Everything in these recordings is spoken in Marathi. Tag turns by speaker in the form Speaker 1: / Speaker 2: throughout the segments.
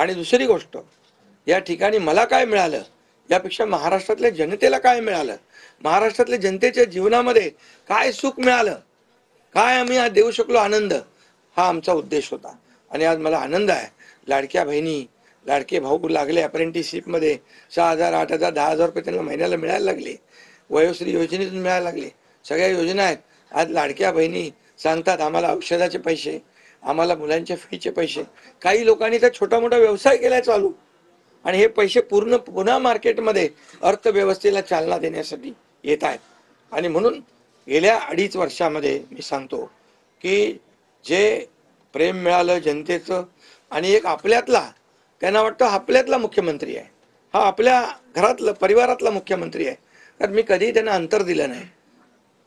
Speaker 1: आणि दुसरी गोष्ट, या ठिकाणी मला काय मिळालं यापेक्षा महाराष्ट्रातल्या जनतेला काय मिळालं, महाराष्ट्रातल्या जनतेच्या जीवनामध्ये काय सुख मिळालं, काय आम्ही आज देऊ शकलो आनंद, हा आमचा उद्देश होता. आणि आज मला आनंद आहे, लाडक्या बहिणी लाडके भाऊ लागले अप्रेंटिसशिपमध्ये, 6,000 8,000 10,000 रुपये त्यांना महिन्याला मिळायला लागले, वयोश्री योजनेतून मिळायला लागले, सगळ्या योजना आहेत. आज लाडक्या बहिणी सांगतात आम्हाला औषधाचे पैसे, आम्हाला मुलांच्या फीचे पैसे. काही लोकांनी तर छोटा मोठा व्यवसाय केलाय चालू, आणि हे पैसे पुन्हा मार्केटमध्ये अर्थव्यवस्थेला चालना देण्यासाठी येत आहेत. आणि म्हणून गेल्या 2.5 वर्षामध्ये मी सांगतो की जे प्रेम मिळालं जनतेचं, आणि एक आपल्यातला, त्यांना वाटतं आपल्यातला मुख्यमंत्री आहे, हा आपल्या घरातला परिवारातला मुख्यमंत्री आहे. तर मी कधी त्यांना अंतर दिलं नाही.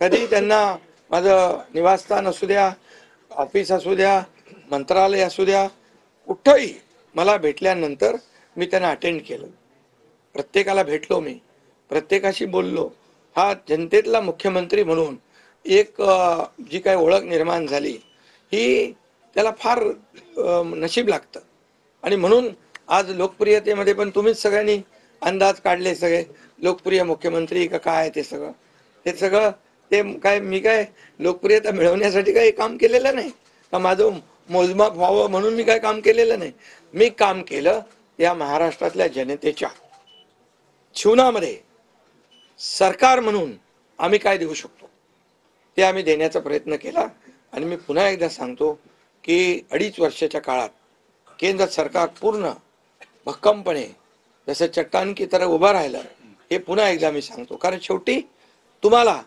Speaker 1: कधी त्यांना माझं निवासस्थान असू द्या, ऑफिस असू द्या, मंत्रालय असू द्या, कुठंही मला भेटल्यानंतर मी त्यांना अटेंड केलं. प्रत्येकाला भेटलो, मी प्रत्येकाशी बोललो. हा जनतेतला मुख्यमंत्री म्हणून एक जी काही ओळख निर्माण झाली, ही त्याला फार नशीब लागतं. आणि म्हणून आज लोकप्रियतेमध्ये पण तुम्हीच सगळ्यांनी अंदाज काढले, सगळे लोकप्रिय मुख्यमंत्री का काय, ते सगळं ते काय, मी काय लोकप्रियता मिळवण्यासाठी काही काम केलेलं नाही का, माझं मोजमाप व्हावं म्हणून मी काय काम केलेलं नाही. मी काम केलं या महाराष्ट्रातल्या जनतेच्या जीवनामध्ये सरकार म्हणून आम्ही काय देऊ शकतो ते आम्ही देण्याचा प्रयत्न केला. आणि मी पुन्हा एकदा सांगतो की 2.5 वर्षाच्या काळात केंद्र सरकार पूर्ण भक्कमपणे जसं चट्टान की तरह उभं राहिलं, हे पुन्हा एकदा मी सांगतो. कारण शेवटी तुम्हाला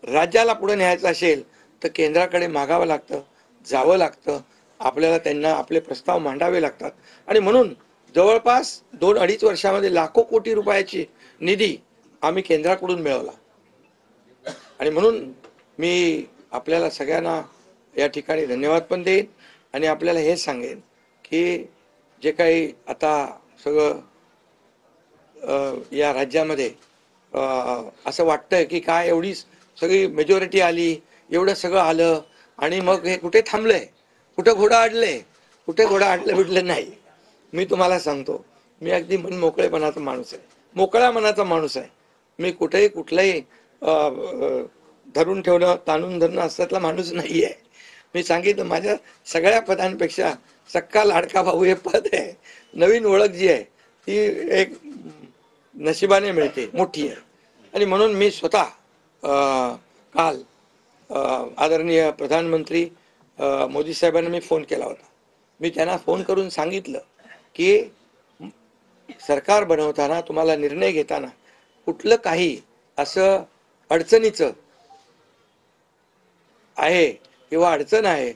Speaker 1: राज्याला पुढे न्यायचं असेल तर केंद्राकडे मागावं लागतं, जावं लागतं, आपल्याला त्यांना आपले प्रस्ताव मांडावे लागतात. आणि म्हणून जवळपास 2-2.5 वर्षामध्ये लाखो कोटी रुपयाची निधी आम्ही केंद्राकडून मिळवला. आणि म्हणून मी आपल्याला सगळ्यांना या ठिकाणी धन्यवाद पण देईन, आणि आपल्याला हे सांगेन की जे काही आता सगळं या राज्यामध्ये असं वाटतंय की काय एवढी सगळी मेजॉरिटी आली, एवढं सगळं आलं, आणि मग हे कुठे थांबलंय, कुठं घोडा अडलंय, कुठे घोडा अडलं बिडलं नाही. मी तुम्हाला सांगतो, मी अगदी मन मोकळेपणाचा माणूस आहे, मोकळ्या मनाचा माणूस आहे. मी कुठेही कुठलाही धरून ठेवणं, ताणून धरणं असल्यातला माणूस नाही आहे. मी सांगितलं, माझ्या सगळ्या पदांपेक्षा सक्का लाडका भाऊ हे पद आहे. नवीन ओळख जी आहे ती एक नशिबाने मिळते, मोठी आहे. आणि म्हणून मी स्वतः काल आदरणीय प्रधानमंत्री मोदी साहेबांना मी फोन केला होता. मी त्यांना फोन करून सांगितलं की सरकार बनवताना, तुम्हाला निर्णय घेताना कुठलं काही असं अडचणीचं आहे किंवा अडचण आहे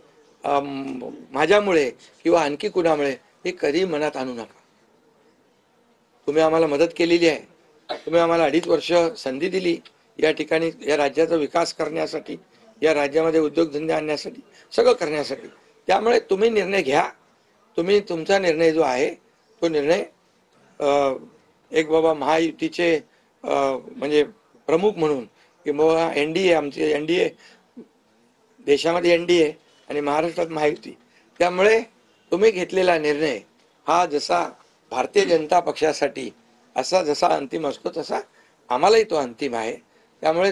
Speaker 1: माझ्यामुळे किंवा आणखी कुणामुळे, हे कधी मनात आणू नका. तुम्ही आम्हाला मदत केलेली आहे, तुम्ही आम्हाला 2.5 वर्ष संधी दिली या ठिकाणी या राज्याचा विकास करण्यासाठी, या राज्यामध्ये उद्योगधंदे आणण्यासाठी, सगळं करण्यासाठी. त्यामुळे तुम्ही निर्णय घ्या. तुम्ही तुमचा निर्णय जो आहे तो निर्णय एक बाबा महायुतीचे म्हणजे प्रमुख म्हणून, किंवा NDA, आमचे NDA, देशामध्ये NDA आणि महाराष्ट्रात महायुती, त्यामुळे तुम्ही घेतलेला निर्णय हा जसा भारतीय जनता पक्षासाठी असा जसा अंतिम असतो तसा आम्हालाही तो अंतिम आहे. त्यामुळे